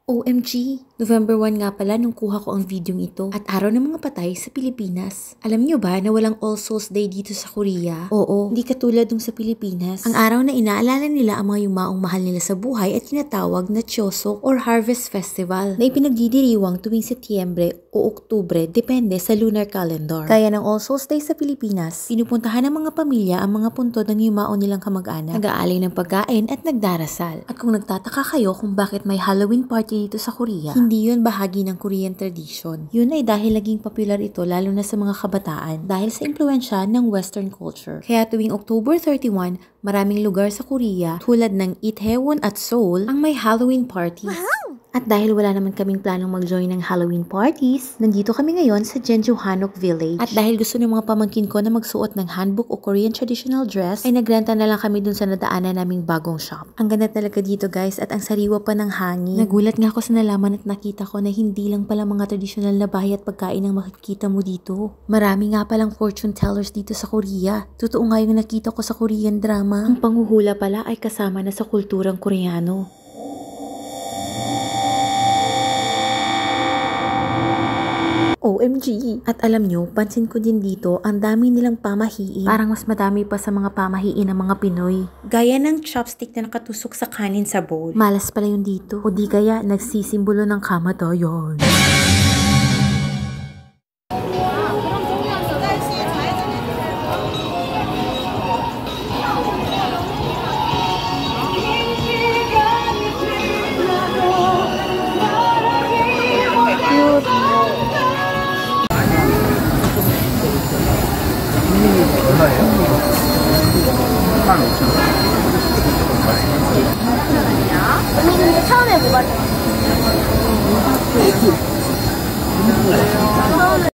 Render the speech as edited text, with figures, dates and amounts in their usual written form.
OMG! November 1 nga pala nung kuha ko ang video ito at araw ng mga patay sa Pilipinas. Alam nyo ba na walang All Souls Day dito sa Korea? Oo, hindi katulad nung sa Pilipinas. Ang araw na inaalala nila ang mga yumaong mahal nila sa buhay at tinatawag na Chuseok or Harvest Festival na ipinagdidiriwang tuwing Setyembre o Oktubre depende sa lunar calendar. Kaya ng All Souls Day sa Pilipinas, pinupuntahan ng mga pamilya ang mga puntod ng yumaong nilang kamag-anak, nag-aalay ng pagkain at nagdarasal. At kung nagtataka kayo kung bakit may Halloween party dito sa Korea, hindi yun bahagi ng Korean tradition. Yun ay dahil naging popular ito lalo na sa mga kabataan dahil sa impluensya ng Western culture. Kaya tuwing October 31, maraming lugar sa Korea tulad ng Itaewon at Seoul ang may Halloween party. Wow! At dahil wala naman kaming planong mag-join ng Halloween parties, nandito kami ngayon sa Jeonju Hanok Village. At dahil gusto ng mga pamangkin ko na magsuot ng hanbok o Korean traditional dress, ay nagrenta na lang kami dun sa nadaanan naming bagong shop. Ang ganda talaga dito guys at ang sariwa pa ng hangin. Nagulat nga ako sa nalaman at nakita ko na hindi lang pala mga traditional na bahay at pagkain ang makikita mo dito. Marami nga palang fortune tellers dito sa Korea. Totoo nga yung nakita ko sa Korean drama. Ang panghuhula pala ay kasama na sa kulturang Koreano. OMG! At alam nyo, pansin ko din dito, ang dami nilang pamahiin. Parang mas madami pa sa mga pamahiin ng mga Pinoy. Gaya ng chopstick na nakatusok sa kanin sa bowl. Malas pala yun dito. O di kaya, nagsisimbolo ng kamatayan. 언니 근데 처음에 뭐가